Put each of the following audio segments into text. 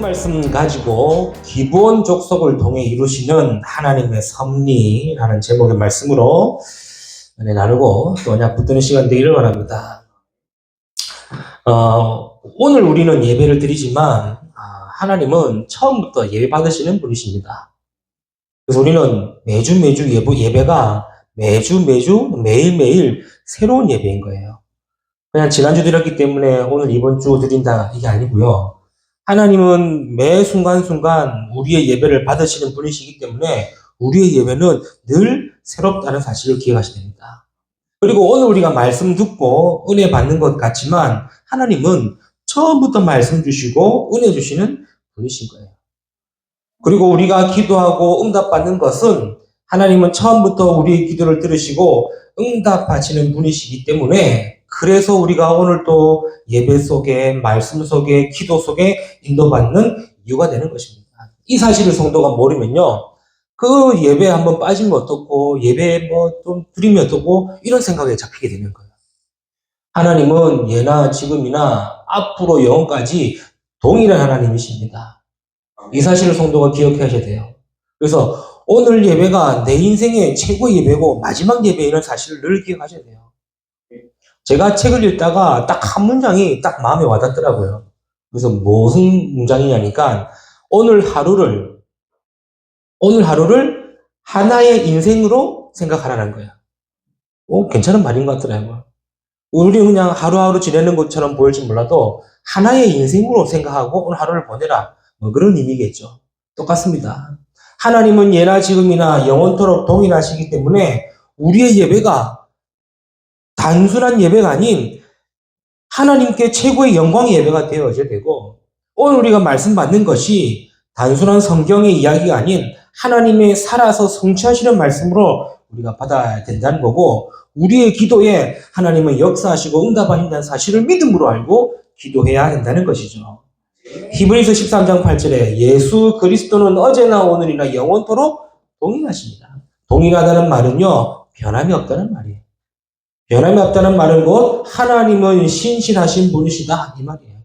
말씀 가지고 기본 족속을 통해 이루시는 하나님의 섭리라는 제목의 말씀으로 은혜 나누고 또 언약 붙드는 시간 되기를 바랍니다. 오늘 우리는 예배를 드리지만 하나님은 처음부터 예배 받으시는 분이십니다. 그래서 우리는 매주 예배가 매일매일 새로운 예배인 거예요. 그냥 지난주 드렸기 때문에 오늘 이번 주 드린다 이게 아니고요. 하나님은 매 순간순간 우리의 예배를 받으시는 분이시기 때문에 우리의 예배는 늘 새롭다는 사실을 기억하셔야 됩니다. 그리고 오늘 우리가 말씀 듣고 은혜 받는 것 같지만 하나님은 처음부터 말씀 주시고 은혜 주시는 분이신 거예요. 그리고 우리가 기도하고 응답받는 것은 하나님은 처음부터 우리의 기도를 들으시고 응답하시는 분이시기 때문에 그래서 우리가 오늘 또 예배 속에 말씀 속에 기도 속에 인도받는 이유가 되는 것입니다. 이 사실을 성도가 모르면요. 그 예배에 한번 빠지면 어떻고 예배에 좀 드리면 어떻고 이런 생각에 잡히게 되는 거예요. 하나님은 예나 지금이나 앞으로 영원까지 동일한 하나님이십니다. 이 사실을 성도가 기억하셔야 돼요. 그래서 오늘 예배가 내 인생의 최고의 예배고 마지막 예배라는 사실을 늘 기억하셔야 돼요. 제가 책을 읽다가 딱 한 문장이 딱 마음에 와닿더라고요. 그래서 무슨 문장이냐니까 오늘 하루를 하나의 인생으로 생각하라는 거예요. 괜찮은 말인 것 같더라고요. 우리 그냥 하루하루 지내는 것처럼 보일지 몰라도 하나의 인생으로 생각하고 오늘 하루를 보내라. 그런 의미겠죠. 똑같습니다. 하나님은 예나 지금이나 영원토록 동일하시기 때문에 우리의 예배가 단순한 예배가 아닌 하나님께 최고의 영광의 예배가 되어져야 되고 오늘 우리가 말씀 받는 것이 단순한 성경의 이야기가 아닌 하나님의 살아서 성취하시는 말씀으로 우리가 받아야 된다는 거고 우리의 기도에 하나님은 역사하시고 응답하신다는 사실을 믿음으로 알고 기도해야 된다는 것이죠. 히브리서 13장 8절에 예수 그리스도는 어제나 오늘이나 영원토록 동일하십니다. 동일하다는 말은요. 변함이 없다는 말이에요. 변함이 없다는 말은 곧 하나님은 신실하신 분이시다 이 말이에요.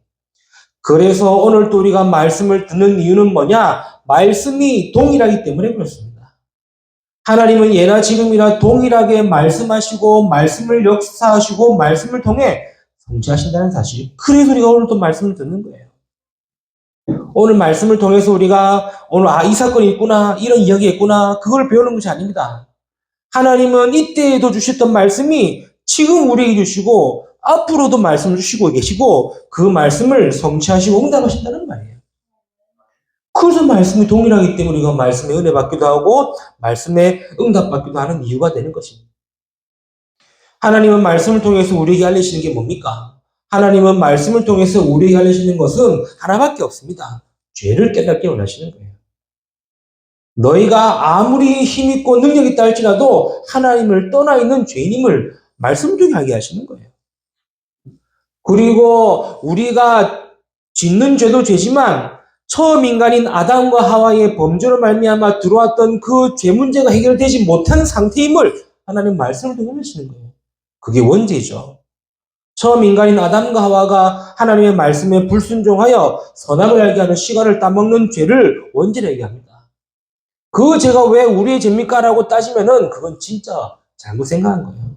그래서 오늘 또 우리가 말씀을 듣는 이유는 뭐냐? 말씀이 동일하기 때문에 그렇습니다. 하나님은 예나 지금이나 동일하게 말씀하시고 말씀을 역사하시고 말씀을 통해 성취하신다는 사실. 그래서 우리가 오늘 또 말씀을 듣는 거예요. 오늘 말씀을 통해서 우리가 오늘 이 사건이 있구나 이런 이야기가 있구나 그걸 배우는 것이 아닙니다. 하나님은 이때에도 주셨던 말씀이 지금 우리에게 주시고 앞으로도 말씀을 주시고 계시고 그 말씀을 성취하시고 응답하신다는 말이에요. 그래서 말씀이 동일하기 때문에 우리가 말씀에 은혜 받기도 하고 말씀에 응답받기도 하는 이유가 되는 것입니다. 하나님은 말씀을 통해서 우리에게 알리시는 게 뭡니까? 하나님은 말씀을 통해서 우리에게 알리시는 것은 하나밖에 없습니다. 죄를 깨닫게 원하시는 거예요. 너희가 아무리 힘있고 능력 있다 할지라도 하나님을 떠나 있는 죄인임을 말씀 중에 하게 하시는 거예요. 그리고 우리가 짓는 죄도 죄지만 처음 인간인 아담과 하와의 범죄로 말미암아 들어왔던 그 죄 문제가 해결되지 못한 상태임을 하나님 말씀을 통해 하시는 거예요. 그게 원죄죠. 처음 인간인 아담과 하와가 하나님의 말씀에 불순종하여 선악을 알게 하는 씨가를 따먹는 죄를 원죄로 얘기합니다. 그 죄가 왜 우리의 죄입니까? 라고 따지면은 그건 진짜 잘못 생각한 거예요.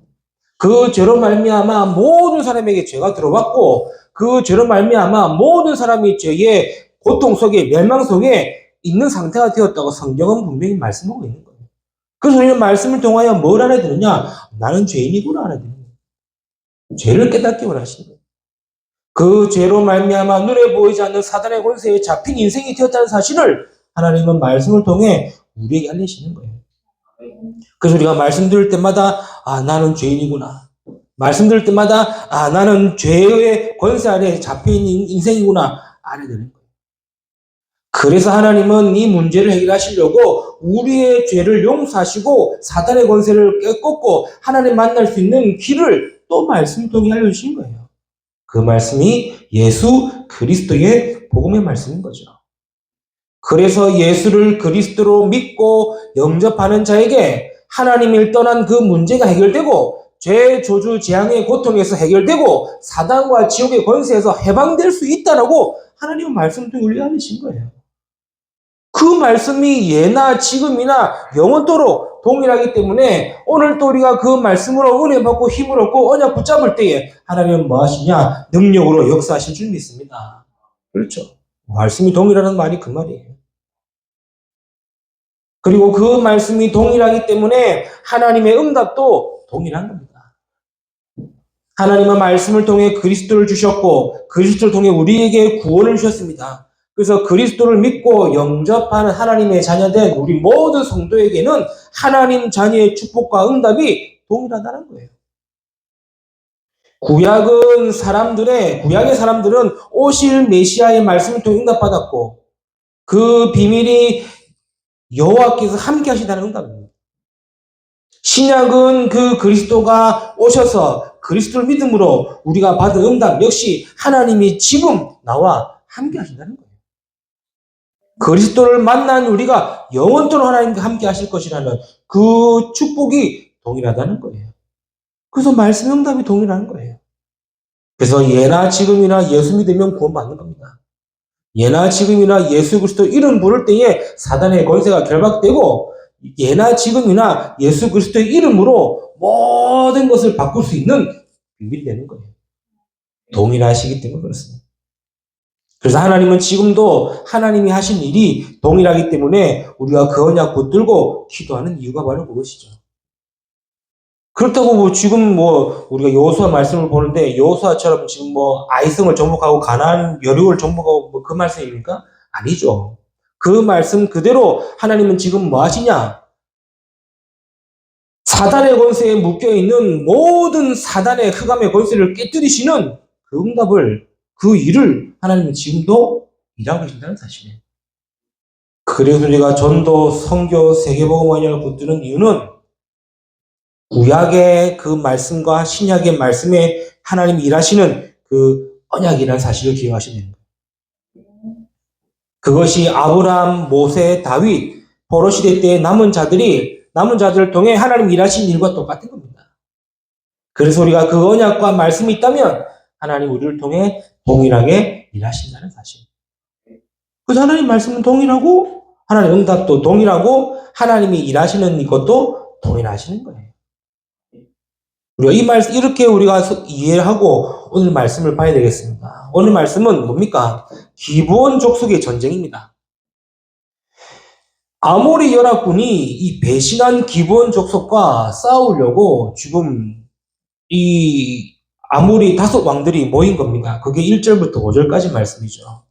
그 죄로 말미암아 모든 사람에게 죄가 들어왔고 그 죄로 말미암아 모든 사람이 죄의 고통 속에 멸망 속에 있는 상태가 되었다고 성경은 분명히 말씀하고 있는 거예요. 그래서 우리는 말씀을 통하여 뭘 알아야 되느냐? 나는 죄인이구나 알아야 되는 거예요. 죄를 깨닫기 원하시는 거예요. 그 죄로 말미암아 눈에 보이지 않는 사단의 권세에 잡힌 인생이 되었다는 사실을 하나님은 말씀을 통해 우리에게 알리시는 거예요. 그래서 우리가 말씀 들을 때마다 나는 죄인이구나. 말씀 들을 때마다 나는 죄의 권세 아래 잡혀있는 인생이구나 알아야 되는 거예요. 그래서 하나님은 이 문제를 해결하시려고 우리의 죄를 용서하시고 사단의 권세를 꺾고 하나님 만날 수 있는 길을 또 말씀 통해 알려주신 거예요. 그 말씀이 예수 그리스도의 복음의 말씀인 거죠. 그래서 예수를 그리스도로 믿고 영접하는 자에게 하나님을 떠난 그 문제가 해결되고 죄, 저주, 재앙의 고통에서 해결되고 사단과 지옥의 권세에서 해방될 수 있다라고 하나님은 말씀을 통해 우리에게 알리신 거예요. 그 말씀이 예나 지금이나 영원토록 동일하기 때문에 오늘 또 우리가 그 말씀으로 은혜 받고 힘을 얻고 언약 붙잡을 때에 하나님은 뭐 하시냐? 능력으로 역사하실 줄 믿습니다. 그렇죠. 말씀이 동일하다는 말이 그 말이에요. 그리고 그 말씀이 동일하기 때문에 하나님의 응답도 동일한 겁니다. 하나님은 말씀을 통해 그리스도를 주셨고 그리스도를 통해 우리에게 구원을 주셨습니다. 그래서 그리스도를 믿고 영접하는 하나님의 자녀된 우리 모든 성도에게는 하나님 자녀의 축복과 응답이 동일하다는 거예요. 구약의 사람들은 오실 메시아의 말씀을 통해 응답받았고 그 비밀이 여호와께서 함께 하신다는 응답입니다. 신약은 그 그리스도가 오셔서 그리스도를 믿음으로 우리가 받은 응답 역시 하나님이 지금 나와 함께 하신다는 거예요. 그리스도를 만난 우리가 영원토록 하나님과 함께 하실 것이라는 그 축복이 동일하다는 거예요. 그래서 말씀 응답이 동일한 거예요. 그래서 예나 지금이나 예수 믿으면 구원받는 겁니다. 예나 지금이나 예수 그리스도 이름 부를 때에 사단의 권세가 결박되고 예나 지금이나 예수 그리스도의 이름으로 모든 것을 바꿀 수 있는 비밀이 되는 거예요. 동일하시기 때문에 그렇습니다. 그래서 하나님은 지금도 하나님이 하신 일이 동일하기 때문에 우리가 그 언약 붙들고 기도하는 이유가 바로 그것이죠. 그렇다고 지금 우리가 여호수아 말씀을 보는데 여호수아처럼 지금 아이성을 정복하고 가나안 여리고를 정복하고 그 말씀입니까? 아니죠. 그 말씀 그대로 하나님은 지금 뭐 하시냐? 사단의 권세에 묶여있는 모든 사단의 흑암의 권세를 깨뜨리시는 그 응답을 그 일을 하나님은 지금도 일하고 계신다는 사실이에요. 그래서 우리가 전도, 선교, 세계복음 언약을 붙드는 이유는 구약의 그 말씀과 신약의 말씀에 하나님이 일하시는 그 언약이라는 사실을 기억하시면 됩니다. 그것이 아브라함, 모세, 다윗, 포로시대 때의 남은 자들을 통해 하나님이 일하신 일과 똑같은 겁니다. 그래서 우리가 그 언약과 말씀이 있다면 하나님 우리를 통해 동일하게 일하신다는 사실. 그래서 하나님 말씀은 동일하고 하나님 응답도 동일하고 하나님이 일하시는 것도 동일하시는 거예요. 우리가 이 말씀 이렇게 우리가 이해하고 오늘 말씀을 봐야 되겠습니다. 오늘 말씀은 뭡니까? 기브온 족속의 전쟁입니다. 아모리 연합군이 이 배신한 기브온 족속과 싸우려고 지금 이 아모리 5 왕들이 모인 겁니다. 그게 1절부터 5절까지 말씀이죠.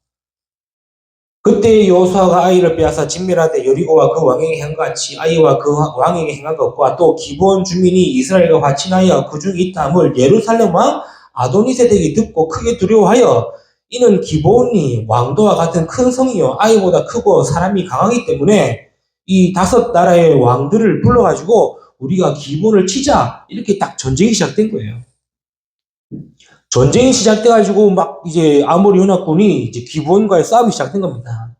그때 여호수아가 아이를 빼앗아 진멸하되 여리고와 그 왕에게 행한 것 같이 아이와 그 왕에게 행한 것과 또 기브온 주민이 이스라엘과 화친하여 그 중에 있다함을 예루살렘 왕 아도니세덱이 듣고 크게 두려워하여 이는 기브온이 왕도와 같은 큰 성이요 아이보다 크고 사람이 강하기 때문에 이 5 나라의 왕들을 불러가지고 우리가 기브온을 치자 이렇게 딱 전쟁이 시작된 거예요. 전쟁이 시작돼가지고 막 이제 아모리 연합군이 이제 기브온과의 싸움이 시작된 겁니다.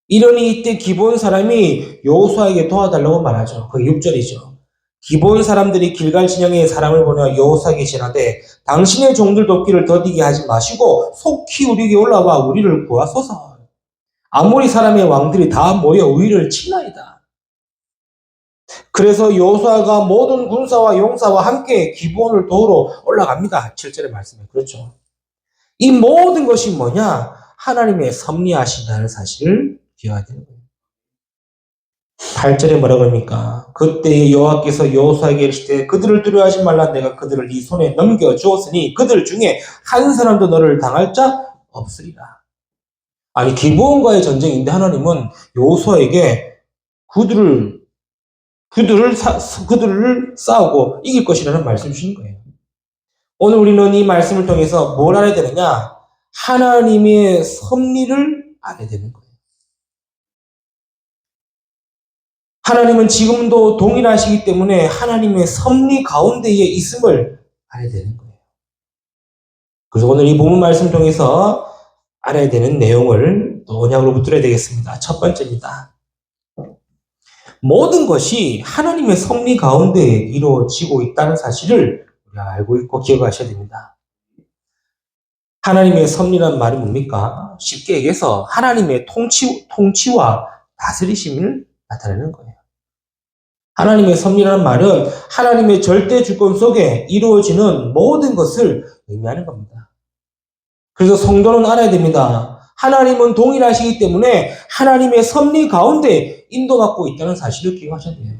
이러니 이때 기브온 사람이 여호수아에게 도와달라고 말하죠. 그게 6절이죠. 기브온 사람들이 길갈 진영에 사람을 보내 여호수아에게 지나되 당신의 종들 돕기를 더디게 하지 마시고 속히 우리에게 올라와 우리를 구하소서. 아모리 사람의 왕들이 다 모여 우리를 치나이다. 그래서 여호수아가 모든 군사와 용사와 함께 기브온을 도우러 올라갑니다. 7절의 말씀에 그렇죠. 이 모든 것이 뭐냐? 하나님의 섭리하신다는 사실을 기억해야 되는 거예요. 8절에 뭐라고 합니까? 그때 여호와께서 여호수아에게 이르시되 그들을 두려워하지 말라 내가 그들을 네 손에 넘겨주었으니 그들 중에 한 사람도 너를 당할 자 없으리라. 아니 기브온과의 전쟁인데 하나님은 여호수아에게 그들을 싸우고 이길 것이라는 말씀을 주신 거예요. 오늘 우리는 이 말씀을 통해서 뭘 알아야 되느냐? 하나님의 섭리를 알아야 되는 거예요. 하나님은 지금도 동일하시기 때문에 하나님의 섭리 가운데에 있음을 알아야 되는 거예요. 그래서 오늘 이 본문 말씀 통해서 알아야 되는 내용을 또 언약으로 붙들어야 되겠습니다. 첫 번째입니다. 모든 것이 하나님의 섭리 가운데 이루어지고 있다는 사실을 우리가 알고 있고 기억하셔야 됩니다. 하나님의 섭리란 말이 뭡니까? 쉽게 얘기해서 하나님의 통치와 다스리심을 나타내는 거예요. 하나님의 섭리라는 말은 하나님의 절대 주권 속에 이루어지는 모든 것을 의미하는 겁니다. 그래서 성도는 알아야 됩니다. 하나님은 동일하시기 때문에 하나님의 섭리 가운데 인도받고 있다는 사실을 기억하셔야 돼요.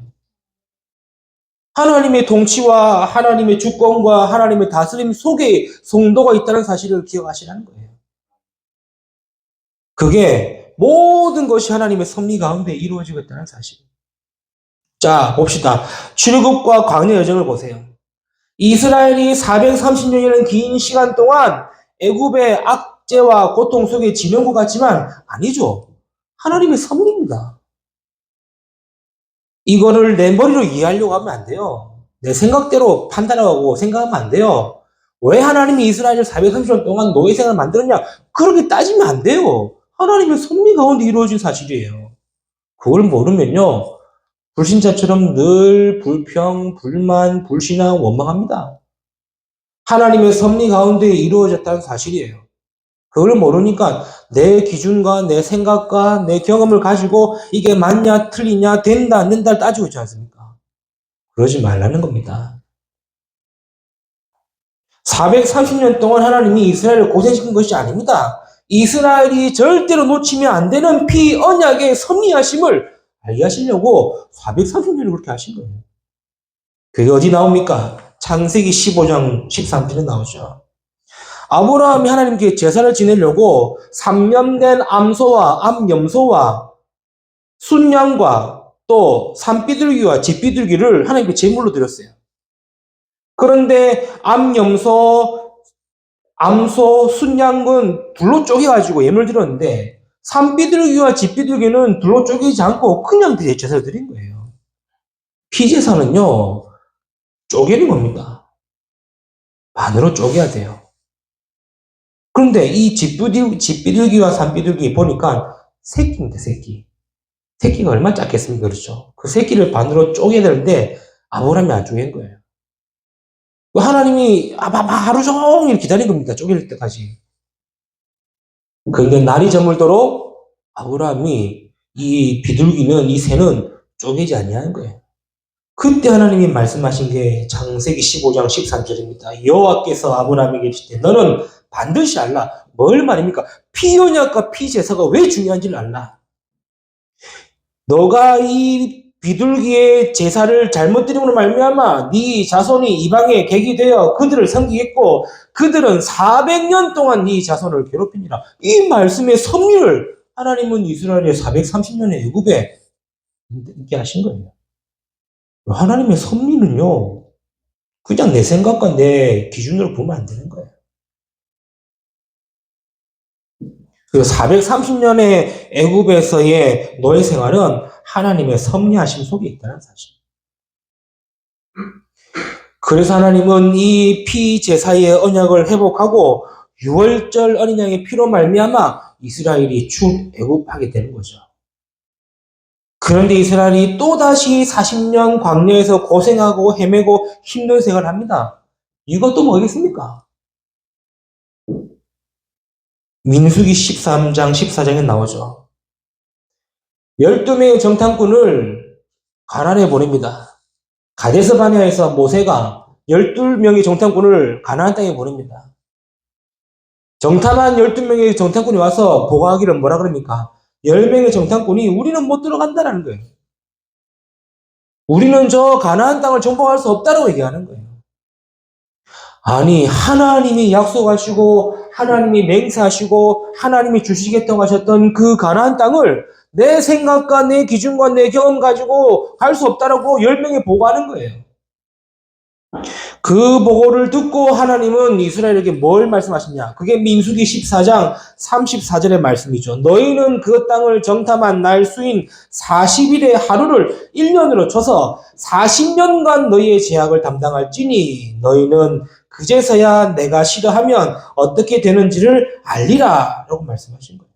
하나님의 통치와 하나님의 주권과 하나님의 다스림 속에 성도가 있다는 사실을 기억하시라는 거예요. 그게 모든 것이 하나님의 섭리 가운데 이루어지고 있다는 사실. 자, 봅시다. 출애굽과 광야 여정을 보세요. 이스라엘이 430년이라는 긴 시간 동안 애굽의 악재와 고통 속에 지낸 것 같지만 아니죠. 하나님의 섭리입니다. 이거를 내 머리로 이해하려고 하면 안 돼요. 내 생각대로 판단하고 생각하면 안 돼요. 왜 하나님이 이스라엘을 430년 동안 노예 생활을 만들었냐? 그렇게 따지면 안 돼요. 하나님의 섭리 가운데 이루어진 사실이에요. 그걸 모르면요. 불신자처럼 늘 불평, 불만, 불신앙, 원망합니다. 하나님의 섭리 가운데 이루어졌다는 사실이에요. 그걸 모르니까 내 기준과 내 생각과 내 경험을 가지고 이게 맞냐, 틀리냐, 된다, 안 된다를 따지고 있지 않습니까? 그러지 말라는 겁니다. 430년 동안 하나님이 이스라엘을 고생시킨 것이 아닙니다. 이스라엘이 절대로 놓치면 안 되는 피언약의 섭리하심을 알게 하시려고 430년을 그렇게 하신 거예요. 그게 어디 나옵니까? 창세기 15장 13절에 나오죠. 아브라함이 하나님께 제사를 지내려고 3년 된 암소와 암염소와 순양과 또 산비둘기와 쥐비둘기를 하나님께 제물로 드렸어요. 그런데 암소, 순양은 둘로 쪼개가지고 예물 드렸는데 산비둘기와 쥐비둘기는 둘로 쪼개지 않고 그냥 제사를 드린 거예요. 피제사는요, 쪼개는 겁니다. 반으로 쪼개야 돼요. 그런데 이 집비둘기와 산비둘기 보니까 새끼입니다, 새끼. 새끼가 얼마나 작겠습니까? 그렇죠? 그 새끼를 반으로 쪼개야 되는데 아브라함이 안 쪼갠 거예요. 하나님이 하루 종일 기다린 겁니다. 쪼갤 때까지. 그런데 날이 저물도록 아브라함이 이 비둘기는, 이 새는 쪼개지 아니하는 거예요. 그때 하나님이 말씀하신 게 창세기 15장 13절입니다. 여호와께서 아브라함에게 이르시되 너는 반드시 알라. 뭘 말입니까? 피언약과 피제사가 왜 중요한지를 알라. 너가 이 비둘기의 제사를 잘못 드림으로 말미암아 네 자손이 이방에 객이 되어 그들을 섬기겠고 그들은 400년 동안 네 자손을 괴롭히니라. 이 말씀의 섭리를 하나님은 이스라엘의 430년의 애굽에 있게 하신 거예요. 하나님의 섭리는요, 그냥 내 생각과 내 기준으로 보면 안 되는 거예요. 그 430년의 애굽에서의 노예 생활은 하나님의 섭리하심 속에 있다는 사실. 그래서 하나님은 이 피제사의 언약을 회복하고 6월절 어린 양의 피로 말미암아 이스라엘이 출애굽하게 되는 거죠. 그런데 이스라엘이 또다시 40년 광야에서 고생하고 헤매고 힘든 생활을 합니다. 이것도 뭐겠습니까? 민수기 13장, 14장에 나오죠. 12명의 정탐꾼을 가나안에 보냅니다. 가데스 바네아에서 모세가 12명의 정탐꾼을 가나안 땅에 보냅니다. 정탐한 12명의 정탐꾼이 와서 보고하기를 뭐라 그럽니까? 10명의 정탐꾼이 우리는 못 들어간다는 거예요. 우리는 저 가나안 땅을 정복할 수 없다고 얘기하는 거예요. 아니, 하나님이 약속하시고 하나님이 맹세하시고 하나님이 주시겠다고 하셨던 그 가나안 땅을 내 생각과 내 기준과 내 경험 가지고 갈 수 없다라고 10명이 보고하는 거예요. 그 보고를 듣고 하나님은 이스라엘에게 뭘 말씀하시냐? 그게 민수기 14장 34절의 말씀이죠. 너희는 그 땅을 정탐한 날 수인 40일의 하루를 1년으로 쳐서 40년간 너희의 제약을 담당할지니 너희는 그제서야 내가 싫어하면 어떻게 되는지를 알리라 라고 말씀하신 거예요.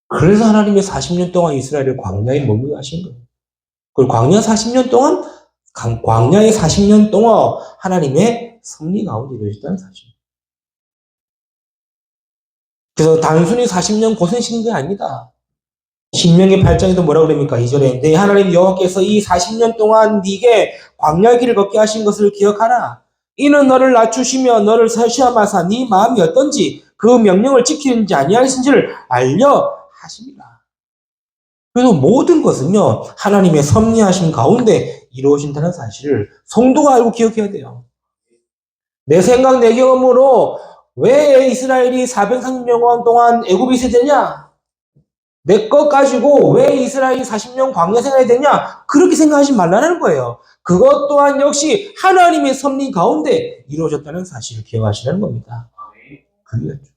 그래서 하나님이 40년 동안 이스라엘을 광야에 머물게 하신 거예요. 그리고 광야의 40년 동안 하나님의 섭리 가운데 이루어졌다는 사실. 그래서 단순히 40년 고생 시킨 게 아닙니다. 신명기 8장에도 뭐라 그럽니까? 2절에 내 하나님 여호와께서 이 40년 동안 네게 광야 길을 걷게 하신 것을 기억하라. 이는 너를 낮추시며 너를 시험하사 네 마음이 어떤지 그 명령을 지키는지 아니하신지를 알려 하십니다. 그래서 모든 것은요 하나님의 섭리하심 가운데 이루어진다는 사실을 성도가 알고 기억해야 돼요. 내 생각 내 경험으로 왜 이스라엘이 430년 동안 애굽에 있어야 되냐? 내 것 가지고 왜 이스라엘이 40년 광야 생활이 되냐? 그렇게 생각하지 말라는 거예요. 그것 또한 역시 하나님의 섭리 가운데 이루어졌다는 사실을 기억하시라는 겁니다. 그렇죠.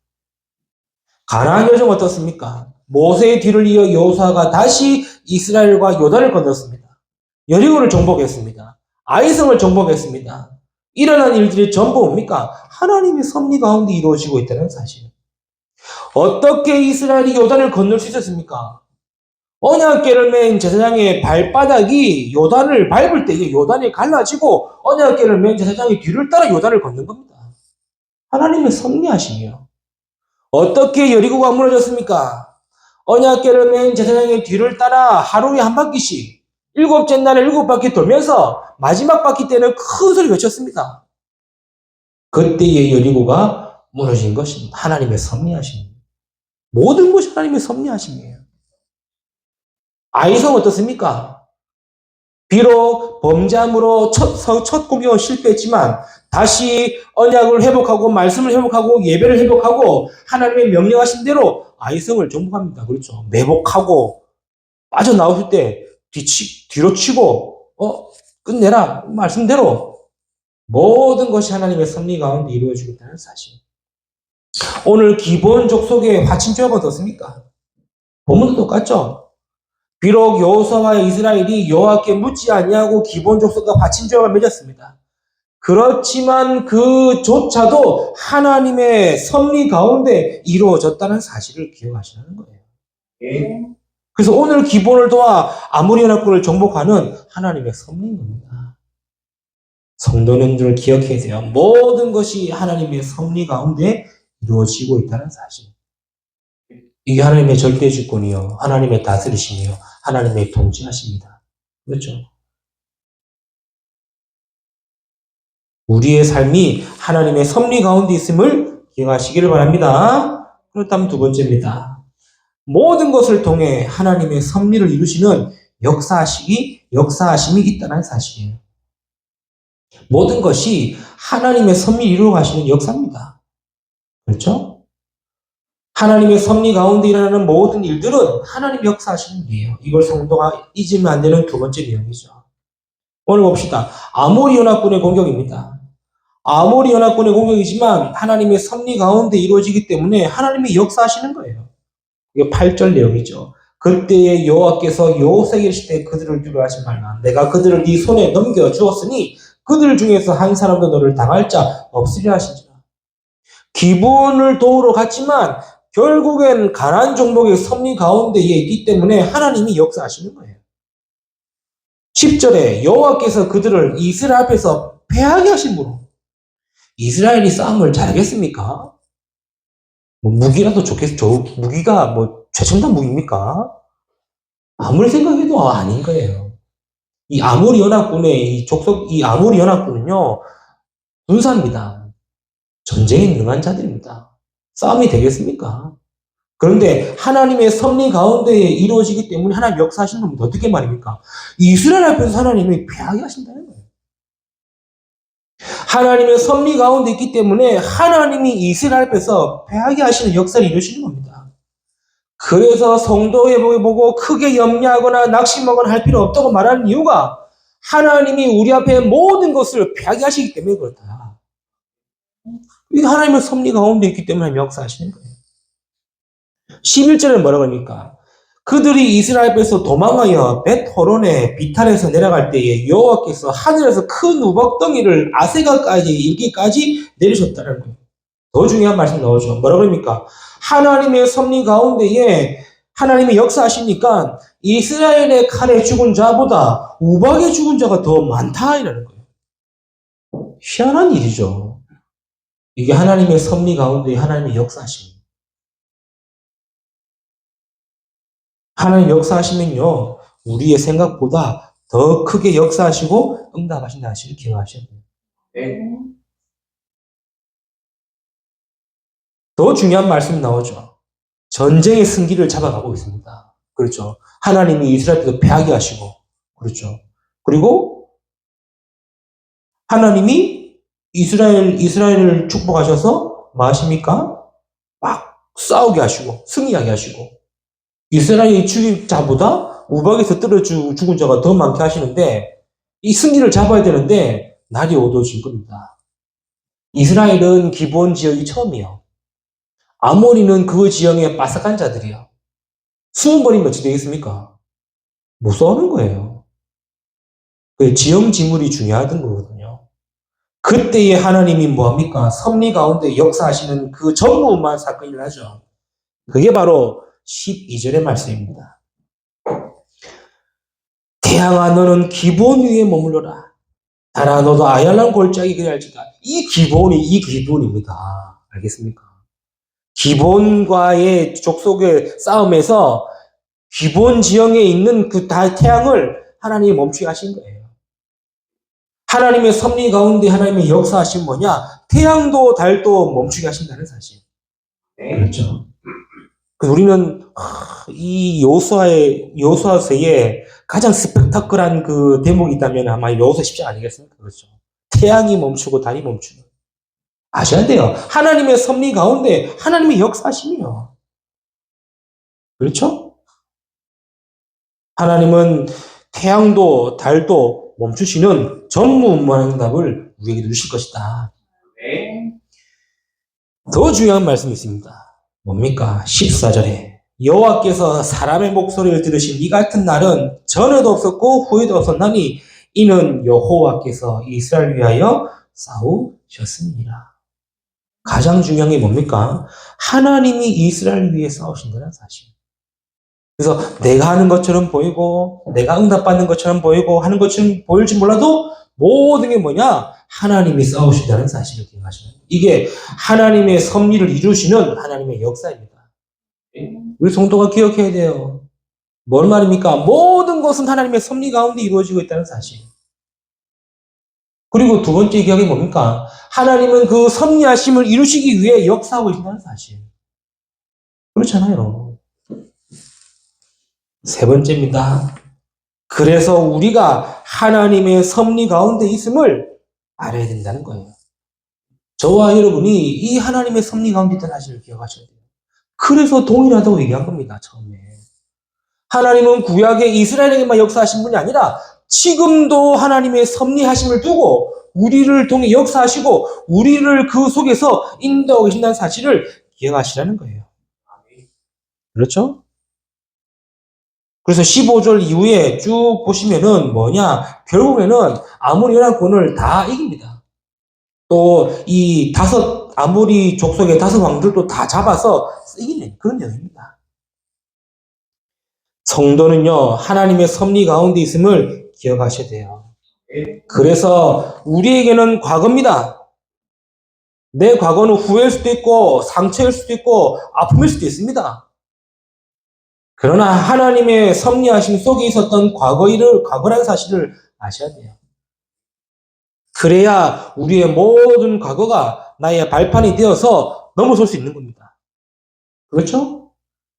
가나안 여정 어떻습니까? 모세의 뒤를 이어 여호수아가 다시 이스라엘과 요단을 건넜습니다. 여리고를 정복했습니다. 아이성을 정복했습니다. 일어난 일들이 전부 뭡니까? 하나님의 섭리 가운데 이루어지고 있다는 사실. 어떻게 이스라엘이 요단을 건널 수 있었습니까? 언약궤를 맨 제사장의 발바닥이 요단을 밟을 때 요단이 갈라지고 언약궤를 맨 제사장의 뒤를 따라 요단을 걷는 겁니다. 하나님의 섭리하심이요. 어떻게 여리고가 무너졌습니까? 언약궤를 맨 제사장의 뒤를 따라 하루에 한 바퀴씩 7째 날에 7바퀴 돌면서 마지막 바퀴 때는 큰 소리 외쳤습니다. 그때의 여리고가 무너진 것입니다. 하나님의 섭리하심입니다. 모든 것이 하나님의 섭리하심이에요. 아이성 어떻습니까? 비록 범죄함으로 첫 공격은 실패했지만 다시 언약을 회복하고 말씀을 회복하고 예배를 회복하고 하나님의 명령하신 대로 아이성을 정복합니다. 그렇죠. 매복하고 빠져나오실 때 뒤로 치고 끝내라 말씀대로 모든 것이 하나님의 섭리 가운데 이루어지고 있다는 사실. 오늘 기본 족속의 화친조약은 어떻습니까? 본문도 똑같죠. 비록 여호수아와 이스라엘이 여호와께 묻지 아니하고 기본 족속과 화친조약을 맺었습니다. 그렇지만 그조차도 하나님의 섭리 가운데 이루어졌다는 사실을 기억하시라는 거예요. 그래서 오늘 기본을 도와 아모리 연합군을 정복하는 하나님의 섭리인 겁니다. 성도는 줄 기억해야 돼요. 모든 것이 하나님의 섭리 가운데 이루어지고 있다는 사실. 이게 하나님의 절대 주권이요, 하나님의 다스리심이요, 하나님의 통치하십니다. 그렇죠? 우리의 삶이 하나님의 섭리 가운데 있음을 기억하시기를 바랍니다. 그렇다면 두 번째입니다. 모든 것을 통해 하나님의 섭리를 이루시는 역사하심이 있다는 사실이에요. 모든 것이 하나님의 섭리를 이루어 가시는 역사입니다. 그렇죠? 하나님의 섭리 가운데 일어나는 모든 일들은 하나님의 역사하시는 일이에요. 이걸 성도가 잊으면 안 되는 두 번째 내용이죠. 오늘 봅시다. 아모리 연합군의 공격입니다. 아모리 연합군의 공격이지만 하나님의 섭리 가운데 이루어지기 때문에 하나님이 역사하시는 거예요. 이게 8절 내용이죠. 그때에 여호와께서 여호수아에게 이르시되 그들을 두려워하지 말라. 내가 그들을 네 손에 넘겨 주었으니 그들 중에서 한 사람도 너를 당할 자 없으리라 하시니라. 기본을 도우러 갔지만 결국엔 가나안 정복의 섭리 가운데에 있기 때문에 하나님이 역사하시는 거예요. 10절에 여호와께서 그들을 이스라엘 앞에서 패하게 하심으로. 이스라엘이 싸움을 잘하겠습니까? 무기라도 무기가 최첨단 무기입니까? 아무리 생각해도 아닌 거예요. 이 아모리 연합군의 이 아모리 연합군은요, 군사입니다. 전쟁에 능한 자들입니다. 싸움이 되겠습니까? 그런데 하나님의 섭리 가운데 이루어지기 때문에 하나님 역사하시는 겁니다. 어떻게 말입니까? 이스라엘 앞에서 하나님이 패하게 하신다는 거예요. 하나님의 섭리 가운데 있기 때문에 하나님이 이스라엘 앞에서 패하게 하시는 역사를 이루시는 겁니다. 그래서 성도의 보고 크게 염려하거나 낙심하거나 할 필요 없다고 말하는 이유가 하나님이 우리 앞에 모든 것을 패하게 하시기 때문에 그렇다. 이 하나님의 섭리 가운데 있기 때문에 역사하시는 거예요. 11절에 뭐라고 합니까? 그들이 이스라엘 앞에서 도망하여 벳호론의 비탈에서 내려갈 때에 여호와께서 하늘에서 큰 우박덩이를 아세가까지 이르기까지 내리셨다는 거예요. 더 중요한 말씀 나오죠. 뭐라고 합니까? 하나님의 섭리 가운데에 하나님이 역사하시니까 이스라엘의 칼에 죽은 자보다 우박에 죽은 자가 더 많다 이라는 거예요. 희한한 일이죠. 이게 하나님의 섭리 가운데 하나님의 역사하심. 하나님 역사하시면요, 우리의 생각보다 더 크게 역사하시고 응답하신다는 사실을 기억하셔야 돼요. 네. 더 중요한 말씀이 나오죠. 전쟁의 승기를 잡아가고 있습니다. 그렇죠. 하나님이 이스라엘도 패하게 하시고, 그렇죠. 그리고 하나님이 이스라엘을 축복하셔서 뭐 하십니까? 막 싸우게 하시고, 승리하게 하시고, 이스라엘의 죽인 자보다 우박에서 떨어져 죽은 자가 더 많게 하시는데, 이 승리를 잡아야 되는데, 날이 어두워진 겁니다. 이스라엘은 기본 지역이 처음이요. 아모리는 그 지형에 빠삭한 자들이요. 수은 버리면 어찌 되겠습니까? 못 싸우는 거예요. 그 지형 지물이 중요하던 거거든요. 그때에 하나님이 뭐합니까? 섭리 가운데 역사하시는 그 전무후무한 사건이 일어나죠. 그게 바로 12절의 말씀입니다. 태양아 너는 기본 위에 머물러라. 달아 너도 아얄란 골짜기 그리 할지다. 이 기본입니다. 알겠습니까? 기본과의 족속의 싸움에서 기본 지형에 있는 그 태양을 하나님이 멈추게 하신 거예요. 하나님의 섭리 가운데 하나님의 역사하신 뭐냐? 태양도 달도 멈추게 하신다는 사실. 그렇죠. 우리는 이 여호수아서에 가장 스펙타클한 그 대목이 있다면 아마 여호수아 10장 아니겠습니까? 그렇죠. 태양이 멈추고 달이 멈추는. 아셔야 돼요. 하나님의 섭리 가운데 하나님의 역사하심이요. 그렇죠? 하나님은 태양도 달도 멈추시는 전무후무한 응답을 우리에게 주실 것이다. 더 중요한 말씀이 있습니다. 뭡니까? 14절에 여호와께서 사람의 목소리를 들으신 이 같은 날은 전에도 없었고 후에도 없었나니 이는 여호와께서 이스라엘 위하여 싸우셨습니다. 가장 중요한 게 뭡니까? 하나님이 이스라엘 위해 싸우신다는 사실. 그래서 내가 하는 것처럼 보이고 내가 응답받는 것처럼 보이고 하는 것처럼 보일지 몰라도 모든 게 뭐냐? 하나님이 싸우신다는 사실을 기억하시는 거예요. 이게 하나님의 섭리를 이루시는 하나님의 역사입니다. 우리 성도가 기억해야 돼요. 뭔 말입니까? 모든 것은 하나님의 섭리 가운데 이루어지고 있다는 사실. 그리고 두 번째 기억이 뭡니까? 하나님은 그 섭리하심을 이루시기 위해 역사하고 계신다는 사실. 그렇잖아요. 세 번째입니다. 그래서 우리가 하나님의 섭리 가운데 있음을 알아야 된다는 거예요. 저와 여러분이 이 하나님의 섭리 가운데 있다는 사실을 기억하셔야 돼요. 그래서 동일하다고 얘기한 겁니다, 처음에. 하나님은 구약에 이스라엘에게만 역사하신 분이 아니라 지금도 하나님의 섭리하심을 두고 우리를 통해 역사하시고 우리를 그 속에서 인도하고 계신다는 사실을 기억하시라는 거예요. 그렇죠? 그래서 15절 이후에 쭉 보시면은 뭐냐? 결국에는 아모리 연합군을 다 이깁니다. 또 이 아모리 족속의 5왕들도 다 잡아서 이기는 그런 내용입니다. 성도는요, 하나님의 섭리 가운데 있음을 기억하셔야 돼요. 그래서 우리에게는 과거입니다. 내 과거는 후회일 수도 있고 상처일 수도 있고 아픔일 수도 있습니다. 그러나 하나님의 섭리하심 속에 있었던 과거라는 사실을 아셔야 돼요. 그래야 우리의 모든 과거가 나의 발판이 되어서 넘어설 수 있는 겁니다. 그렇죠?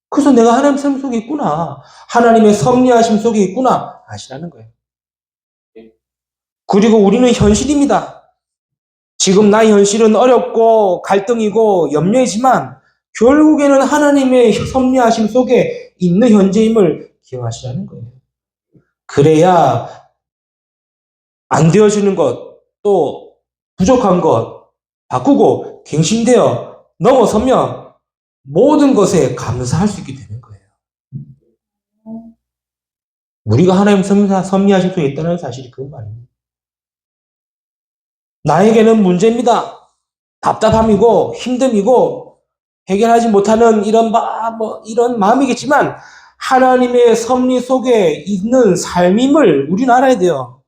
그래서 내가 하나님 섭리 속에 있구나. 하나님의 섭리하심 속에 있구나. 아시라는 거예요. 그리고 우리는 현실입니다. 지금 나의 현실은 어렵고 갈등이고 염려이지만 결국에는 하나님의 섭리하심 속에 있는 현재임을 기억하시라는 거예요. 그래야 안 되어지는 것, 또 부족한 것 바꾸고 갱신되어 넘어서면 모든 것에 감사할 수 있게 되는 거예요. 우리가 하나님 섭리하심 속에 있다는 사실이 그 말입니다. 나에게는 문제입니다. 답답함이고 힘듦이고 해결하지 못하는 이런 마음이겠지만 하나님의 섭리 속에 있는 삶임을 우리는 알아야 돼요.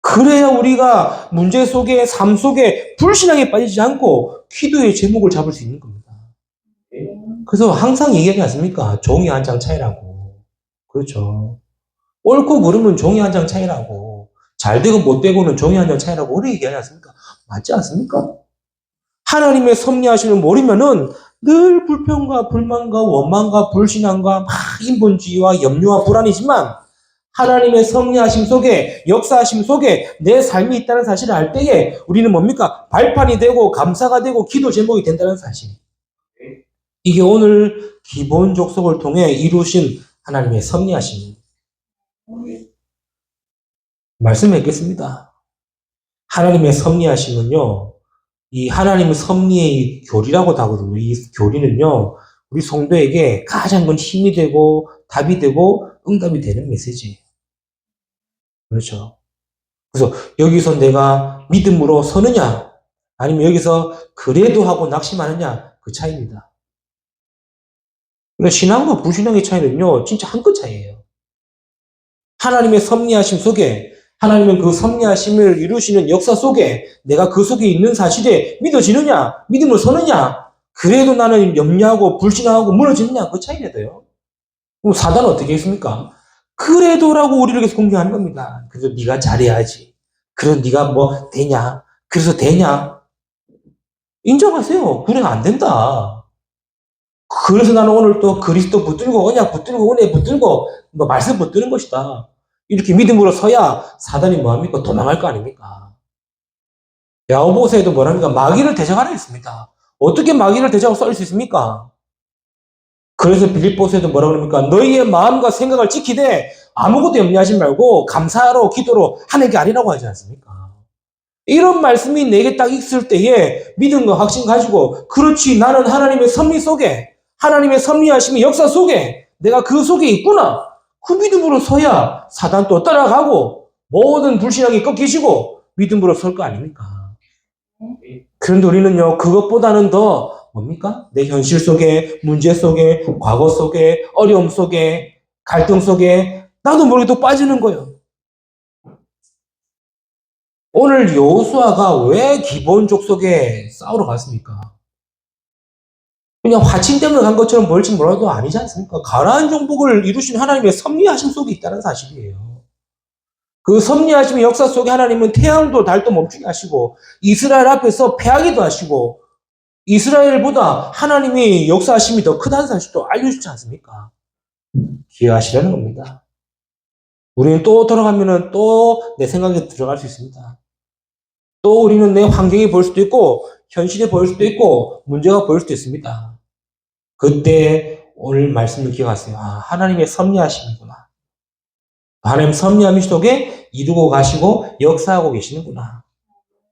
그래야 우리가 문제 속에, 삶 속에 불신앙에 빠지지 않고 기도의 제목을 잡을 수 있는 겁니다. 그래서 항상 얘기하지 않습니까? 종이 한 장 차이라고. 그렇죠. 옳고 그름은 종이 한 장 차이라고. 잘 되고 못 되고는 종이 한 장 차이라고 오래 얘기하지 않습니까? 맞지 않습니까? 하나님의 섭리하심을 모르면은 늘 불평과 불만과 원망과 불신앙과 막 인본주의와 염려와 불안이지만 하나님의 섭리하심 속에, 역사하심 속에 내 삶이 있다는 사실을 알 때에 우리는 뭡니까? 발판이 되고 감사가 되고 기도 제목이 된다는 사실. 이게 오늘 기본 족속을 통해 이루신 하나님의 섭리하심. 말씀드리겠습니다. 하나님의 섭리하심은요, 이 하나님의 섭리의 교리라고도 하거든요. 이 교리는요, 우리 성도에게 가장 큰 힘이 되고 답이 되고 응답이 되는 메시지예요. 그렇죠. 그래서 여기서 내가 믿음으로 서느냐, 아니면 여기서 그래도 하고 낙심하느냐, 그 차이입니다. 그러니까 신앙과 불신앙의 차이는요, 진짜 한 끗 차이예요. 하나님의 섭리하심 속에, 하나님은 그 섭리하심을 이루시는 역사 속에 내가 그 속에 있는 사실에 믿어지느냐, 믿음을 서느냐, 그래도 나는 염려하고 불신앙하고 무너지느냐, 그 차이가 돼요. 그럼 사단은 어떻게 했습니까? 그래도라고 우리를 계속 공격하는 겁니다. 그래서 네가 잘해야지. 그래서 네가 뭐 되냐? 그래서 되냐? 인정하세요. 그래는 안 된다. 그래서 나는 오늘 또 그리스도 붙들고 언약 붙들고 은혜 붙들고 뭐 말씀 붙드는 것이다. 이렇게 믿음으로 서야 사단이 뭐합니까? 도망할 거 아닙니까? 야고보서에도 뭐랍니까? 마귀를 대적하라 했습니다. 어떻게 마귀를 대적하고 싸울 수 있습니까? 그래서 빌립보서에도 뭐라 그럽니까? 너희의 마음과 생각을 지키되 아무것도 염려하지 말고 감사로 기도로 하는 게 아니라고 하지 않습니까? 이런 말씀이 내게 딱 있을 때에 믿음과 확신 가지고 그렇지 나는 하나님의 섭리 속에 하나님의 섭리하심의 역사 속에 내가 그 속에 있구나. 그 믿음으로 서야 사단 또 따라가고 모든 불신앙이 꺾이시고 믿음으로 설 거 아닙니까? 그런데 우리는요 그것보다는 더 뭡니까? 내 현실 속에 문제 속에 과거 속에 어려움 속에 갈등 속에 나도 모르게 또 빠지는 거예요. 오늘 여호수아가 왜 기본 족속에 싸우러 갔습니까? 그냥 화친 때문에 간 것처럼 보일지 몰라도 아니지 않습니까? 가나안 정복을 이루신 하나님의 섭리하심 속에 있다는 사실이에요. 그 섭리하심의 역사 속에 하나님은 태양도 달도 멈추게 하시고 이스라엘 앞에서 패하기도 하시고 이스라엘보다 하나님의 역사하심이 더 크다는 사실도 알려주지 않습니까? 기여하시라는 겁니다. 우리는 또 돌아가면은 또 내 생각에 들어갈 수 있습니다. 또 우리는 내 환경이 보일 수도 있고 현실이 보일 수도 있고 문제가 보일 수도 있습니다. 그때 오늘 말씀을 기억하세요. 아, 하나님의 섭리하심이구나. 하나님 섭리하심 속에 이루고 가시고 역사하고 계시는구나.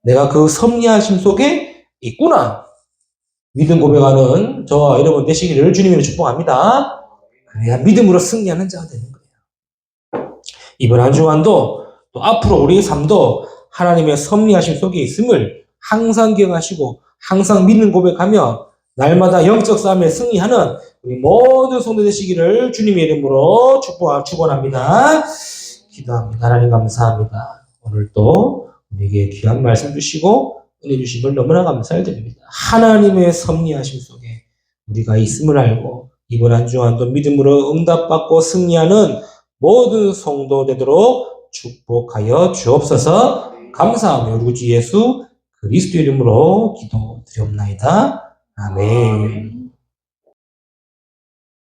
내가 그 섭리하심 속에 있구나. 믿음 고백하는 저와 여러분 되시기를 주님으로 축복합니다. 그래야 믿음으로 승리하는 자가 되는 거예요. 이번 한 주간도 또 앞으로 우리의 삶도 하나님의 섭리하심 속에 있음을 항상 기억하시고 항상 믿는 고백하며 날마다 영적 싸움에 승리하는 우리 모든 성도 되시기를 주님의 이름으로 축원합니다. 기도합니다. 하나님 감사합니다. 오늘 또 우리에게 귀한 말씀 주시고 은혜 주심을 너무나 감사드립니다. 하나님의 섭리하심 속에 우리가 있음을 알고 이번 한 주간도 믿음으로 응답받고 승리하는 모든 성도 되도록 축복하여 주옵소서. 감사하며 우리 주 예수 그리스도 이름으로 기도드리옵나이다. 아멘.